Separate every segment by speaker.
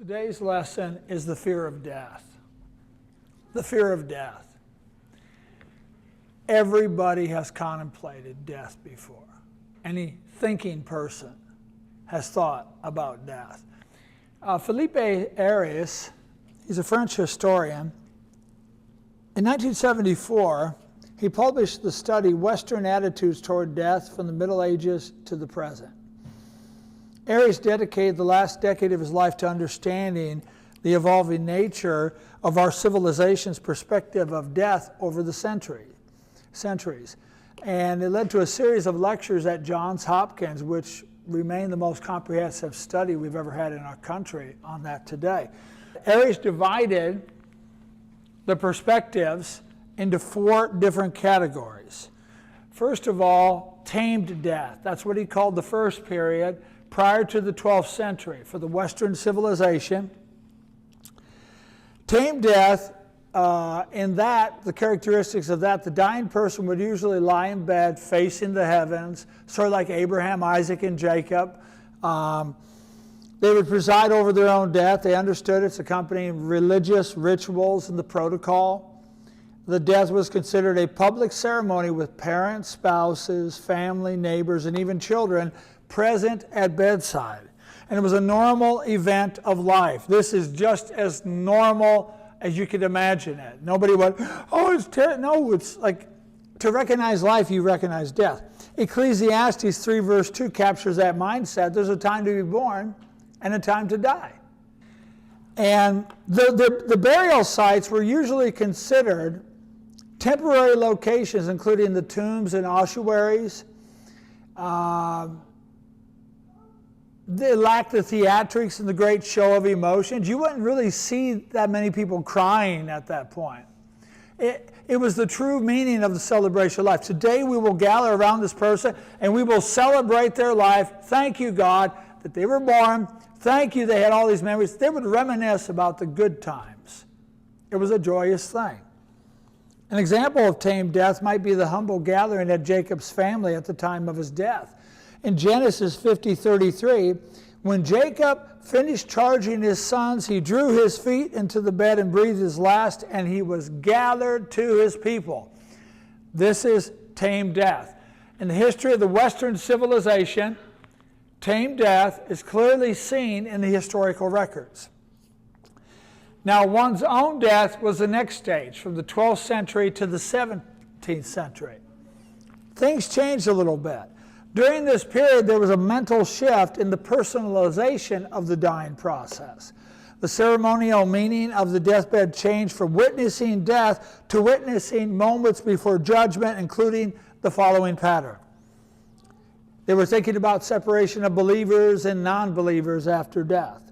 Speaker 1: Today's lesson is the fear of death. The fear of death. Everybody has contemplated death before. Any thinking person has thought about death. Philippe Ariès, he's a French historian. In 1974, he published the study Western Attitudes Toward Death from the Middle Ages to the Present. Ariès dedicated the last decade of his life to understanding the evolving nature of our civilization's perspective of death over the centuries. And it led to a series of lectures at Johns Hopkins, which remain the most comprehensive study we've ever had in our country on that today. Ariès divided the perspectives into 4 different categories. First of all, tamed death. That's what he called the first period prior to the 12th century for the Western civilization. Tamed death, in that, the characteristics of that, the dying person would usually lie in bed facing the heavens, sort of like Abraham, Isaac, and Jacob. They would preside over their own death. They understood its accompanying religious rituals and the protocol. The death was considered a public ceremony with parents, spouses, family, neighbors, and even children present at bedside. And it was a normal event of life. This is just as normal as you could imagine it. Nobody went, oh, it's terrible. No, it's like to recognize life, you recognize death. Ecclesiastes 3 verse 2 captures that mindset. There's a time to be born and a time to die. And the burial sites were usually considered temporary locations, including the tombs and ossuaries. They lacked the theatrics and the great show of emotions. You wouldn't really see that many people crying at that point. It was the true meaning of the celebration of life. Today we will gather around this person and we will celebrate their life. Thank you, God, that they were born. Thank you, they had all these memories. They would reminisce about the good times. It was a joyous thing. An example of tamed death might be the humble gathering at Jacob's family at the time of his death. In Genesis 50:33, when Jacob finished charging his sons, he drew his feet into the bed and breathed his last, and he was gathered to his people. This is tamed death. In the history of the Western civilization, tamed death is clearly seen in the historical records. Now, one's own death was the next stage, from the 12th century to the 17th century. Things changed a little bit. During this period, there was a mental shift in the personalization of the dying process. The ceremonial meaning of the deathbed changed from witnessing death to witnessing moments before judgment, including the following pattern. They were thinking about separation of believers and non-believers after death,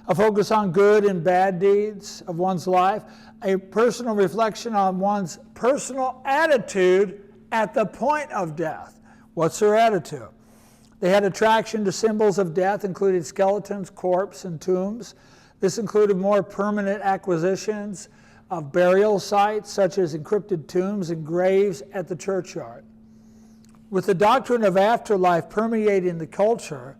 Speaker 1: a focus on good and bad deeds of one's life, a personal reflection on one's personal attitude at the point of death. What's their attitude? They had attraction to symbols of death, including skeletons, corpses, and tombs. This included more permanent acquisitions of burial sites, such as encrypted tombs and graves at the churchyard. With the doctrine of afterlife permeating the culture,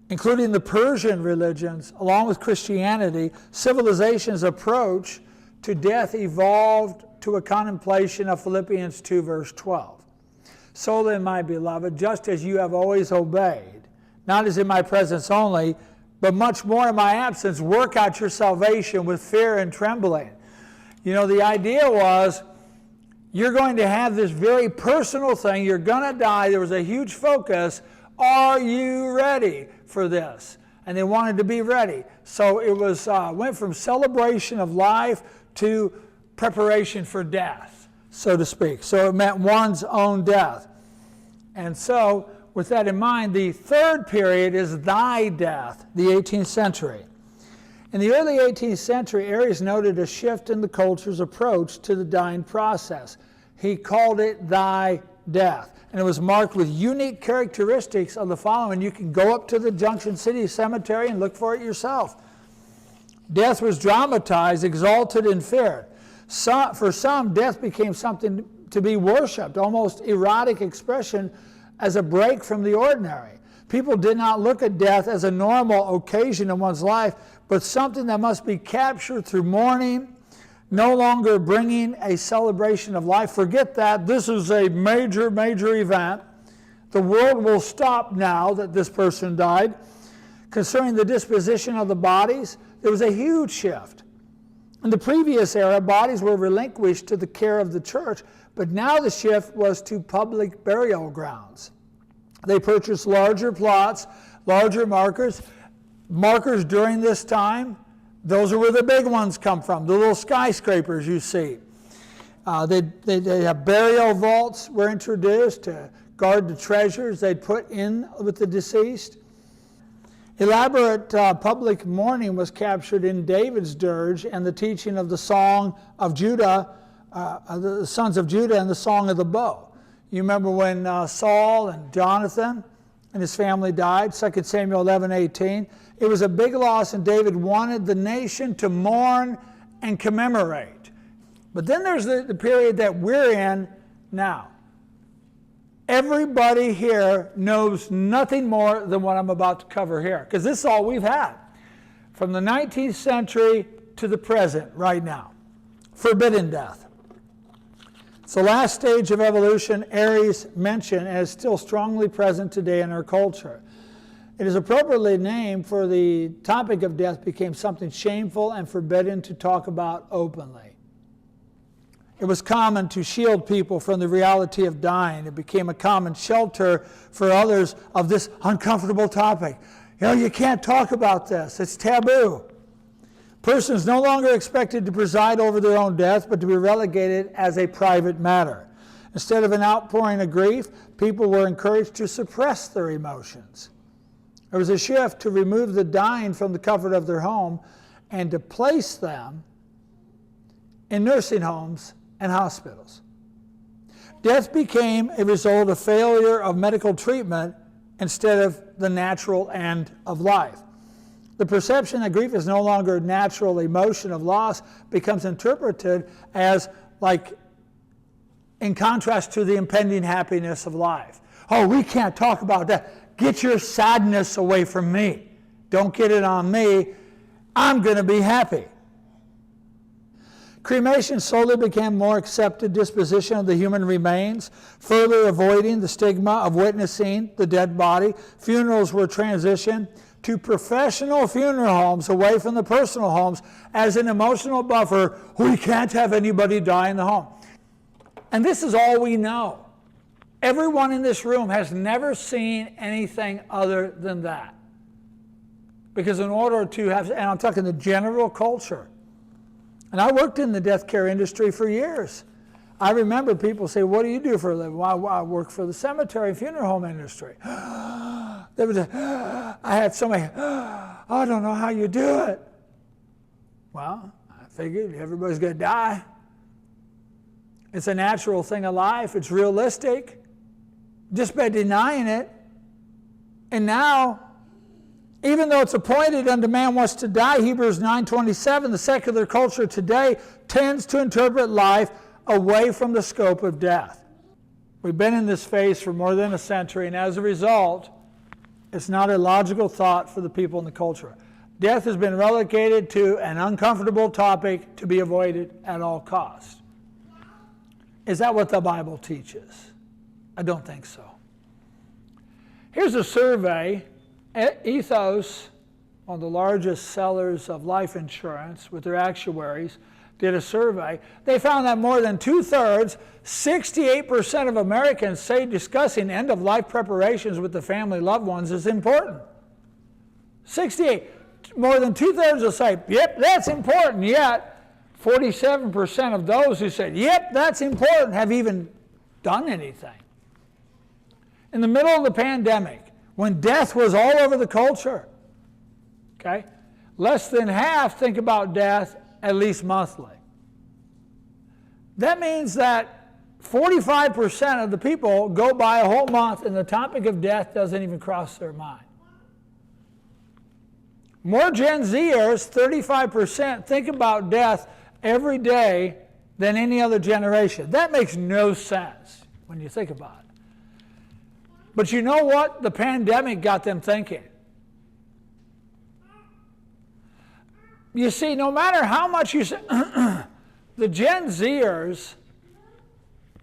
Speaker 1: including the Persian religions, along with Christianity, civilization's approach to death evolved to a contemplation of Philippians 2 verse 12. So then, my beloved, just as you have always obeyed, not as in my presence only, but much more in my absence, work out your salvation with fear and trembling. You know, the idea was you're going to have this very personal thing. You're going to die. There was a huge focus. Are you ready for this? And they wanted to be ready. So it was went from celebration of life to preparation for death, so to speak. So it meant one's own death. And so, with that in mind, the third period is thy death, the 18th century. In the early 18th century, Ariès noted a shift in the culture's approach to the dying process. He called it thy death. And it was marked with unique characteristics of the following. You can go up to the Junction City Cemetery and look for it yourself. Death was dramatized, exalted, and feared. For some, death became something to be worshipped, almost erotic expression as a break from the ordinary. People did not look at death as a normal occasion in one's life, but something that must be captured through mourning, no longer bringing a celebration of life. Forget that. This is a major, major event. The world will stop now that this person died. Concerning the disposition of the bodies, there was a huge shift. In the previous era, bodies were relinquished to the care of the church, but now the shift was to public burial grounds. They purchased larger plots, larger markers. Markers during this time, those are where the big ones come from, the little skyscrapers you see. They have burial vaults were introduced to guard the treasures they'd put in with the deceased. Elaborate public mourning was captured in David's dirge and the teaching of the Song of Judah, the sons of Judah, and the Song of the Bow. You remember when Saul and Jonathan and his family died, 2 Samuel 11:18. It was a big loss, and David wanted the nation to mourn and commemorate. But then there's the period that we're in now. Everybody here knows nothing more than what I'm about to cover here, because this is all we've had from the 19th century to the present right now. Forbidden death. It's the last stage of evolution Aries mentioned and is still strongly present today in our culture. It is appropriately named, for the topic of death became something shameful and forbidden to talk about openly. It was common to shield people from the reality of dying. It became a common shelter for others of this uncomfortable topic. You can't talk about this. It's taboo. Persons no longer expected to preside over their own death, but to be relegated as a private matter. Instead of an outpouring of grief, people were encouraged to suppress their emotions. There was a shift to remove the dying from the comfort of their home and to place them in nursing homes and hospitals. Death became a result of failure of medical treatment instead of the natural end of life. The perception that grief is no longer a natural emotion of loss becomes interpreted as in contrast to the impending happiness of life. Oh, we can't talk about that. Get your sadness away from me. Don't get it on me. I'm going to be happy. Cremation slowly became more accepted disposition of the human remains, further avoiding the stigma of witnessing the dead body. Funerals were transitioned to professional funeral homes away from the personal homes as an emotional buffer. We can't have anybody die in the home. And this is all we know. Everyone in this room has never seen anything other than that. Because in order to have, and I'm talking the general culture, and I worked in the death care industry for years. I remember people say, what do you do for a living? Well, I work for the cemetery and funeral home industry. I had so many, I don't know how you do it. Well, I figured everybody's going to die. It's a natural thing of life. It's realistic. Just by denying it. And now, even though it's appointed unto man once to die, Hebrews 9:27, the secular culture today tends to interpret life away from the scope of death. We've been in this phase for more than a century, and as a result, it's not a logical thought for the people in the culture. Death has been relegated to an uncomfortable topic to be avoided at all costs. Is that what the Bible teaches? I don't think so. Here's a survey. Ethos, one of the largest sellers of life insurance with their actuaries, did a survey. They found that more than 2/3, 68% of Americans say discussing end-of-life preparations with the family loved ones is important. 68. More than 2/3 will say, yep, that's important, yet 47% of those who said, yep, that's important, have even done anything. In the middle of the pandemic, when death was all over the culture, okay, less than half think about death at least monthly. That means that 45% of the people go by a whole month and the topic of death doesn't even cross their mind. More Gen Zers, 35%, think about death every day than any other generation. That makes no sense when you think about it. But you know what? The pandemic got them thinking. You see, no matter how much you say, the Gen Zers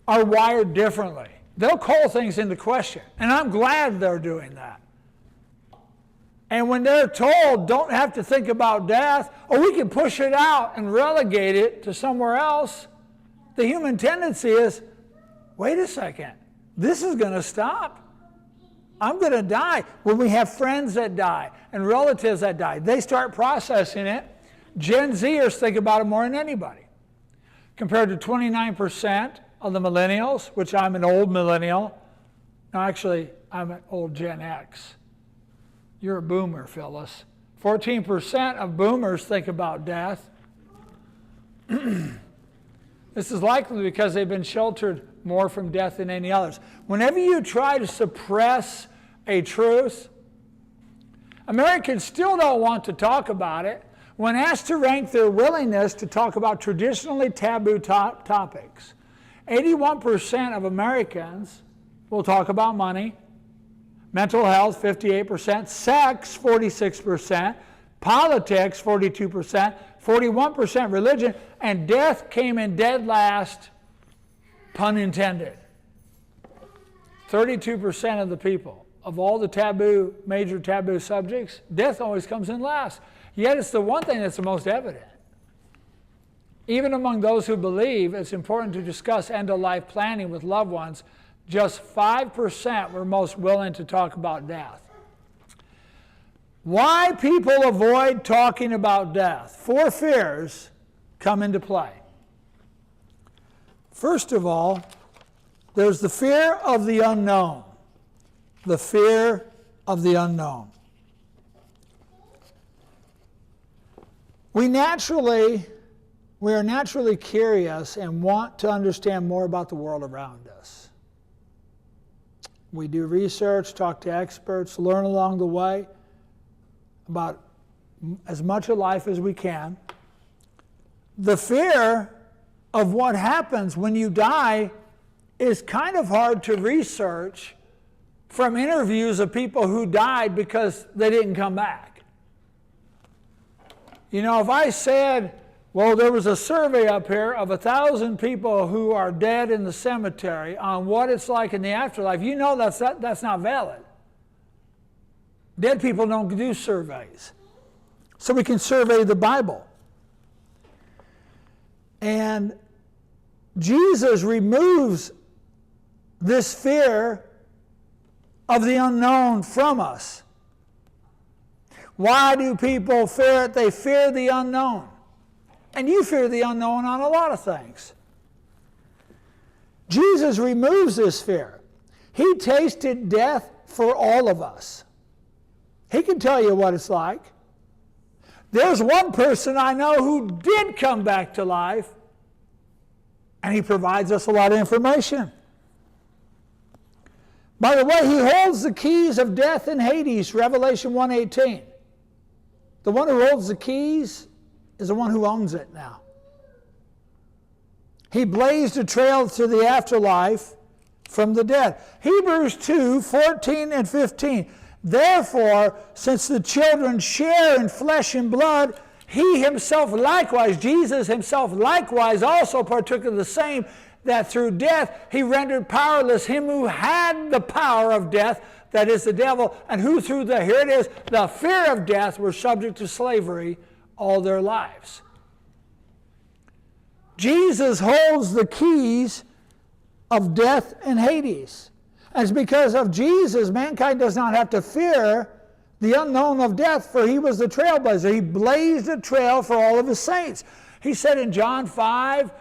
Speaker 1: are wired differently. They'll call things into question. And I'm glad they're doing that. And when they're told, don't have to think about death, or we can push it out and relegate it to somewhere else, the human tendency is, wait a second, this is going to stop. I'm going to die. When we have friends that die and relatives that die, they start processing it. Gen Zers think about it more than anybody. Compared to 29% of the millennials, which I'm an old millennial. No, actually, I'm an old Gen X. You're a boomer, Phyllis. 14% of boomers think about death. This is likely because they've been sheltered more from death than any others. Whenever you try to suppress a truth, Americans still don't want to talk about it. When asked to rank their willingness to talk about traditionally taboo topics, 81% of Americans will talk about money, mental health, 58%, sex, 46%, politics, 42%, 41% religion, and death came in dead last, pun intended. 32% of the people, of all the major taboo subjects, death always comes in last. Yet it's the one thing that's the most evident. Even among those who believe it's important to discuss end-of-life planning with loved ones, just 5% were most willing to talk about death. Why people avoid talking about death? 4 fears come into play. First of all, there's the fear of the unknown. The fear of the unknown. We are naturally curious and want to understand more about the world around us. We do research, talk to experts, learn along the way about as much of life as we can. The fear of what happens when you die is kind of hard to research from interviews of people who died because they didn't come back. You know, if I said, well, there was a survey up here of 1,000 people who are dead in the cemetery on what it's like in the afterlife, you know that's not valid. Dead people don't do surveys. So we can survey the Bible. And Jesus removes this fear of the unknown from us. Why do people fear it? They fear the unknown. And you fear the unknown on a lot of things. Jesus removes this fear. He tasted death for all of us. He can tell you what it's like. There's one person I know who did come back to life, and he provides us a lot of information. By the way, he holds the keys of death and Hades, Revelation 1:18. The one who holds the keys is the one who owns it now. He blazed a trail to the afterlife from the dead. Hebrews 2:14 and 15. Therefore, since the children share in flesh and blood, he himself likewise, Jesus himself likewise also partook of the same, that through death he rendered powerless him who had the power of death, that is the devil, and who through the fear of death were subject to slavery all their lives. Jesus holds the keys of death and Hades. And it's because of Jesus, mankind does not have to fear the unknown of death, for he was the trailblazer. He blazed a trail for all of his saints. He said in John 5,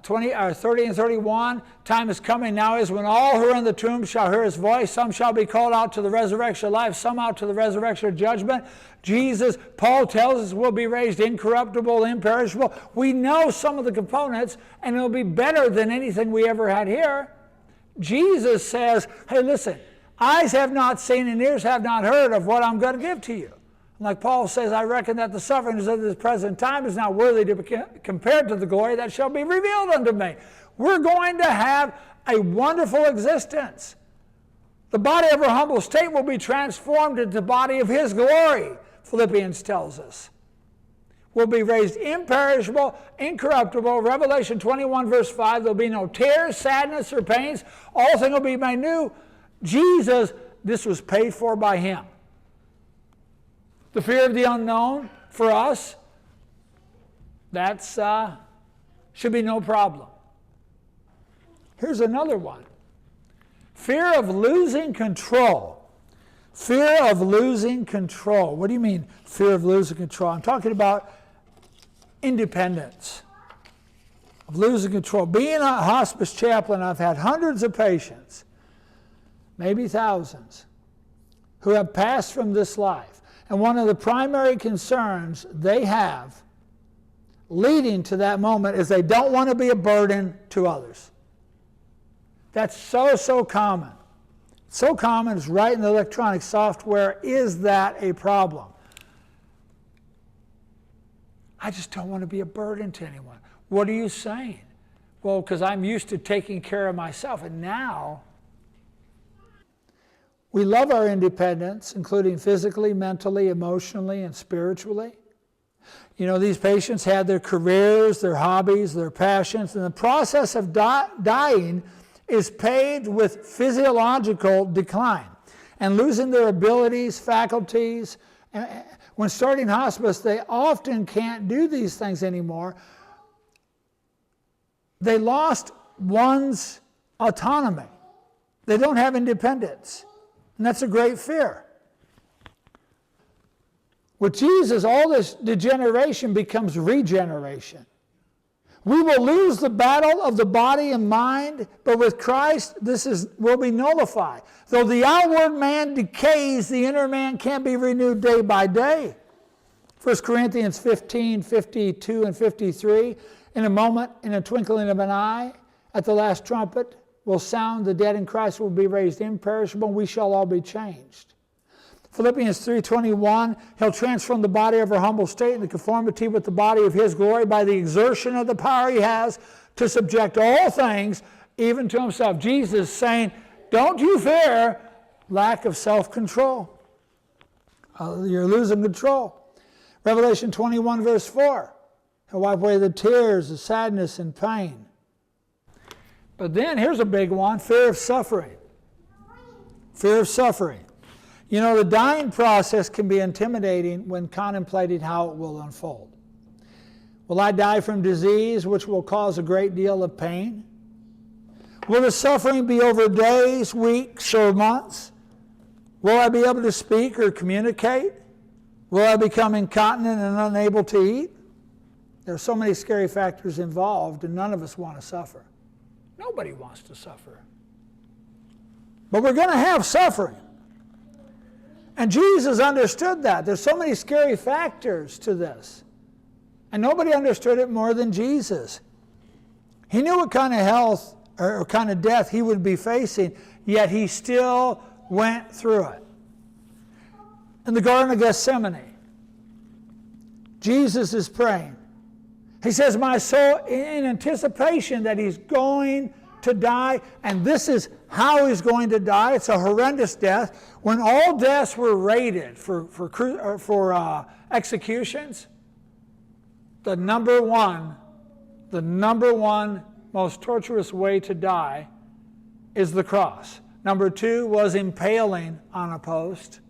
Speaker 1: 30 and 31, time is coming now is when all who are in the tomb shall hear his voice. Some shall be called out to the resurrection of life, some out to the resurrection of judgment. Jesus, Paul tells us, will be raised incorruptible, imperishable. We know some of the components, and it'll be better than anything we ever had here. Jesus says, hey, listen, eyes have not seen and ears have not heard of what I'm going to give to you. Like Paul says, I reckon that the sufferings of this present time is not worthy to be compared to the glory that shall be revealed unto me. We're going to have a wonderful existence. The body of our humble state will be transformed into the body of His glory, Philippians tells us. Will be raised imperishable, incorruptible. Revelation 21 verse 5, there'll be no tears, sadness, or pains. All things will be made new. Jesus, this was paid for by Him. The fear of the unknown for us, that's should be no problem. Here's another one. Fear of losing control. Fear of losing control. What do you mean, fear of losing control? I'm talking about independence, of losing control. Being a hospice chaplain, I've had hundreds of patients, maybe thousands, who have passed from this life. And one of the primary concerns they have leading to that moment is they don't want to be a burden to others. That's so common. So common, it's right in the electronic software. Is that a problem? I just don't want to be a burden to anyone. What are you saying? Well, because I'm used to taking care of myself, and now we love our independence, including physically, mentally, emotionally, and spiritually. You know, these patients had their careers, their hobbies, their passions, and the process of dying is paved with physiological decline and losing their abilities, faculties. When starting hospice, they often can't do these things anymore. They lost one's autonomy. They don't have independence. And that's a great fear. With Jesus, all this degeneration becomes regeneration. We will lose the battle of the body and mind, but with Christ, will be nullified. Though the outward man decays, the inner man can be renewed day by day. 1 Corinthians 15, 52 and 53, in a moment, in a twinkling of an eye, at the last trumpet will sound, the dead in Christ will be raised imperishable, and we shall all be changed. Philippians 3:21, He'll transform the body of our humble state into conformity with the body of His glory by the exertion of the power He has to subject all things, even to Himself. Jesus saying, don't you fear lack of self-control. You're losing control. Revelation 21 verse 4, He'll wipe away the tears, the sadness, and pain. But then, here's a big one, fear of suffering. Fear of suffering. You know, the dying process can be intimidating when contemplating how it will unfold. Will I die from disease, which will cause a great deal of pain? Will the suffering be over days, weeks, or months? Will I be able to speak or communicate? Will I become incontinent and unable to eat? There are so many scary factors involved, and none of us want to suffer. Nobody wants to suffer. But we're going to have suffering. And Jesus understood that. There's so many scary factors to this. And nobody understood it more than Jesus. He knew what kind of health or kind of death He would be facing, yet He still went through it. In the Garden of Gethsemane, Jesus is praying. He says, my soul, in anticipation that He's going to die, and this is how He's going to die. It's a horrendous death. When all deaths were rated for executions, the number one most torturous way to die is the cross. Number 2 was impaling on a post.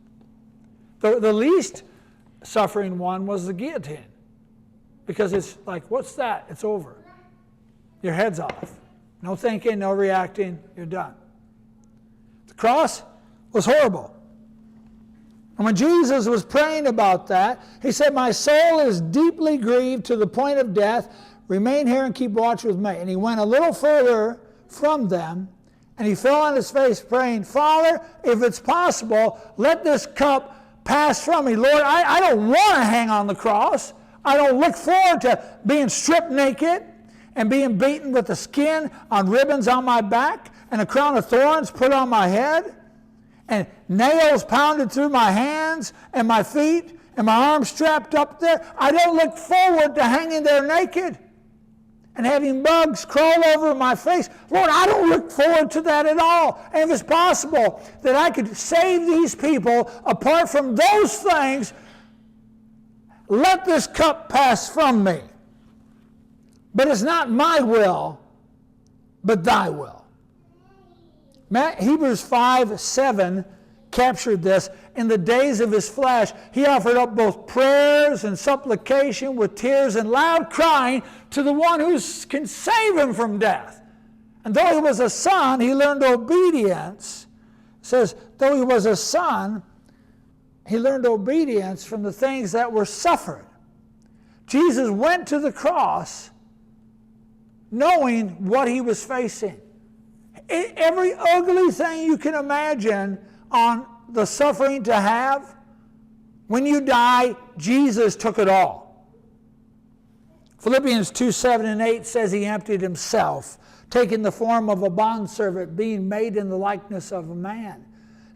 Speaker 1: The least suffering one was the guillotine, because it's like, what's that? It's over. Your head's off. No thinking, no reacting, you're done. The cross was horrible. And when Jesus was praying about that, He said, my soul is deeply grieved to the point of death. Remain here and keep watch with me. And He went a little further from them, and He fell on His face praying, Father, if it's possible, let this cup pass from me. Lord, I don't want to hang on the cross. I don't look forward to being stripped naked and being beaten with the skin on ribbons on my back and a crown of thorns put on my head and nails pounded through my hands and my feet and my arms strapped up there. I don't look forward to hanging there naked and having bugs crawl over my face. Lord, I don't look forward to that at all. And if it's possible that I could save these people apart from those things, let this cup pass from me. But it's not my will, but thy will. Hebrews 5:7 captured this. In the days of his flesh, he offered up both prayers and supplication with tears and loud crying to the one who can save him from death. And though he was a son, he learned obedience. It says, though he was a son, he learned obedience from the things that were suffered. Jesus went to the cross knowing what he was facing. Every ugly thing you can imagine on the suffering to have, when you die, Jesus took it all. Philippians 2:7-8 says he emptied himself, taking the form of a bondservant, being made in the likeness of a man.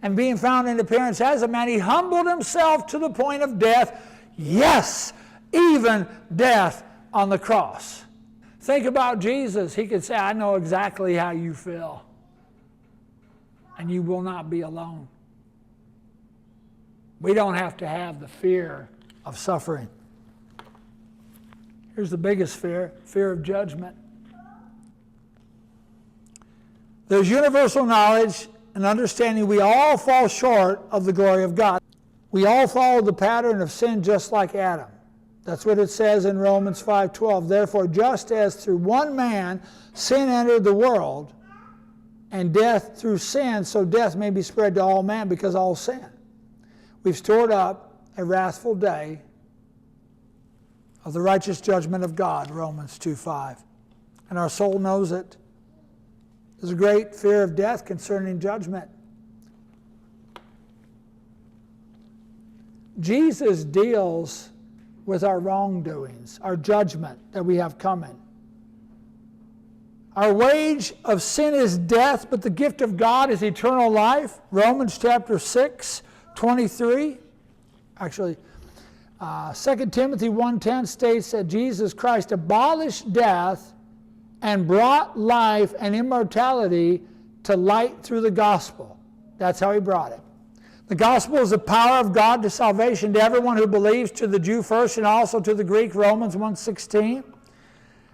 Speaker 1: And being found in appearance as a man, he humbled himself to the point of death. Yes, even death on the cross. Think about Jesus. He could say, I know exactly how you feel. And you will not be alone. We don't have to have the fear of suffering. Here's the biggest fear, fear of judgment. There's universal knowledge and understanding we all fall short of the glory of God. We all follow the pattern of sin just like Adam. That's what it says in Romans 5:12. Therefore, just as through one man sin entered the world, and death through sin, so death may be spread to all men because all sin. We've stored up a wrathful day of the righteous judgment of God, Romans 2:5. And our soul knows it. There's a great fear of death concerning judgment. Jesus deals with our wrongdoings, our judgment that we have coming. Our wage of sin is death, but the gift of God is eternal life. Romans chapter 6:23. Actually, 2 Timothy 1:10 states that Jesus Christ abolished death and brought life and immortality to light through the gospel. That's how he brought it. The gospel is the power of God to salvation to everyone who believes, to the Jew first and also to the Greek, Romans 1:16.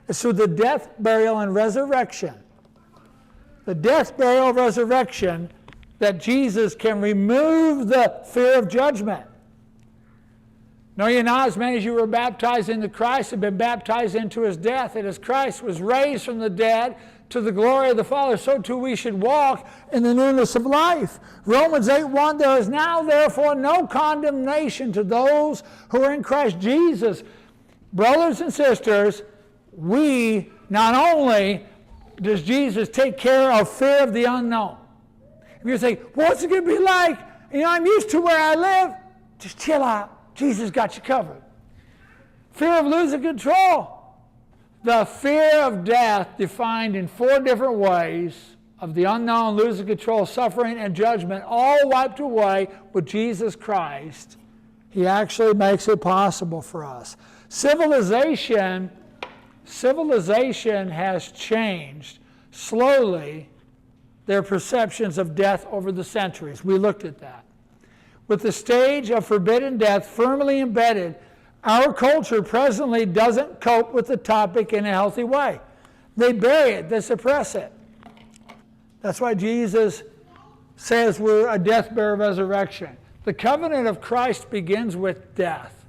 Speaker 1: It's through the death, burial, and resurrection. The death, burial, resurrection that Jesus can remove the fear of judgment. Know ye not, as many as you were baptized into Christ have been baptized into his death, and as Christ was raised from the dead to the glory of the Father, so too we should walk in the newness of life. Romans 8:1, there is now therefore no condemnation to those who are in Christ Jesus. Brothers and sisters, we not only does Jesus take care of fear of the unknown. If you say, what's it going to be like? I'm used to where I live. Just chill out. Jesus got you covered. Fear of losing control. The fear of death defined in 4 different ways of the unknown, losing control, suffering, and judgment, all wiped away with Jesus Christ. He actually makes it possible for us. Civilization has changed slowly their perceptions of death over the centuries. We looked at that. With the stage of forbidden death firmly embedded, our culture presently doesn't cope with the topic in a healthy way. They bury it, they suppress it. That's why Jesus says we're a death, burial, resurrection. The covenant of Christ begins with death.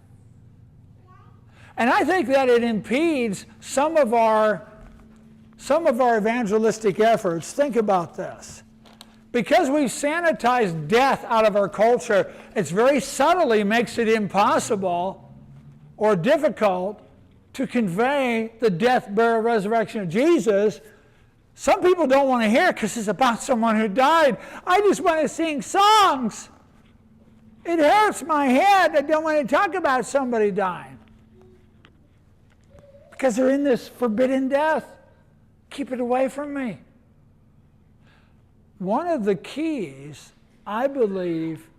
Speaker 1: And I think that it impedes some of our evangelistic efforts. Think about this. Because we've sanitized death out of our culture, it's very subtly makes it impossible or difficult to convey the death, burial, resurrection of Jesus. Some people don't want to hear it because it's about someone who died. I just want to sing songs. It hurts my head. I don't want to talk about somebody dying. Because they're in this forbidden death. Keep it away from me. One of the keys, I believe,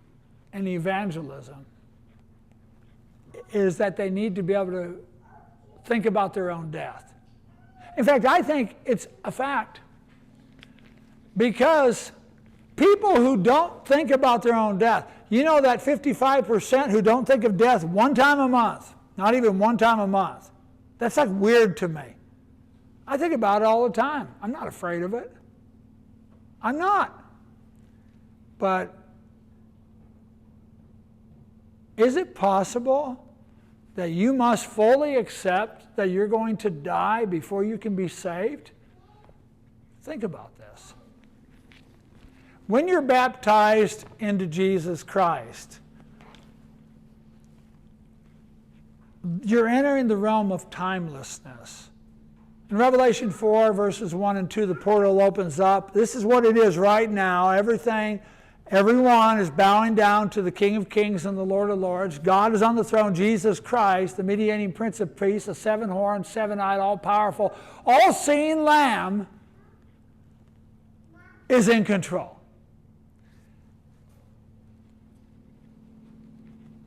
Speaker 1: in evangelism is that they need to be able to think about their own death. In fact, I think it's a fact. Because people who don't think about their own death, you know that 55% who don't think of death one time a month, not even one time a month. That's like weird to me. I think about it all the time. I'm not afraid of it. I'm not. But is it possible that you must fully accept that you're going to die before you can be saved? Think about this. When you're baptized into Jesus Christ, you're entering the realm of timelessness. In Revelation 4, verses 1 and 2, the portal opens up. This is what it is right now. Everyone is bowing down to the King of Kings and the Lord of Lords. God is on the throne. Jesus Christ, the mediating Prince of Peace, the seven-horned, seven-eyed, all-powerful, all-seeing Lamb, is in control.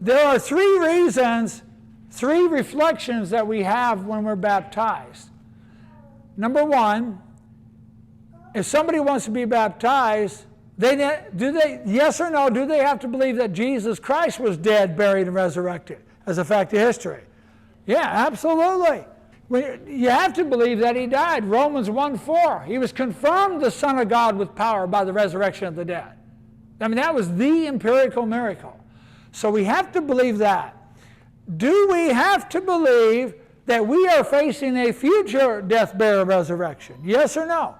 Speaker 1: There are three reasons, three reflections that we have when we're baptized. Number one, if somebody wants to be baptized, yes or no, do they have to believe that Jesus Christ was dead, buried, and resurrected as a fact of history? Yeah, absolutely. You have to believe that he died. Romans 1:4. He was confirmed the Son of God with power by the resurrection of the dead. I mean, that was the empirical miracle. So we have to believe that. Do we have to believe that we are facing a future death, burial, resurrection? Yes or no?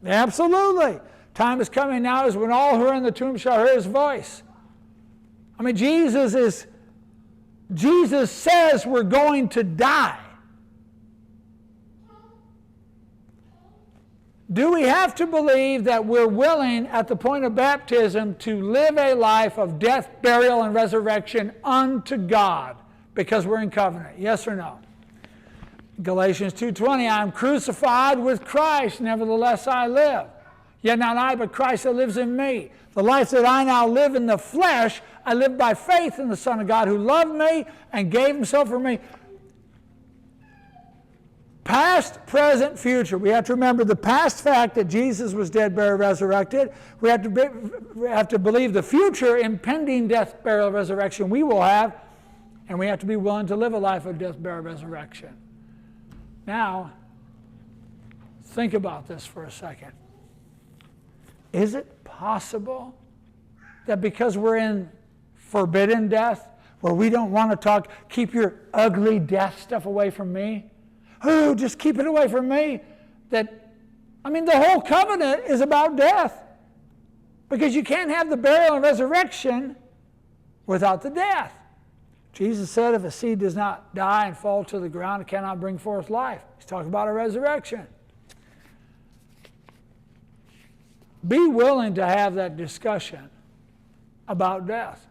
Speaker 1: Absolutely. Time is coming now is when all who are in the tomb shall hear his voice. I mean, Jesus says we're going to die. Do we have to believe that we're willing at the point of baptism to live a life of death, burial, and resurrection unto God because we're in covenant? Yes or no? Galatians 2:20, I am crucified with Christ, nevertheless I live. Yet not I, but Christ that lives in me. The life that I now live in the flesh, I live by faith in the Son of God who loved me and gave himself for me. Past, present, future. We have to remember the past fact that Jesus was dead, buried, resurrected. We have to believe the future impending death, burial, resurrection we will have. And we have to be willing to live a life of death, burial, resurrection. Now, think about this for a second. Is it possible that because we're in forbidden death, where we don't want to talk, keep your ugly death stuff away from me? Oh, just keep it away from me. The whole covenant is about death. Because you can't have the burial and resurrection without the death. Jesus said if a seed does not die and fall to the ground, it cannot bring forth life. He's talking about a resurrection. Be willing to have that discussion about death.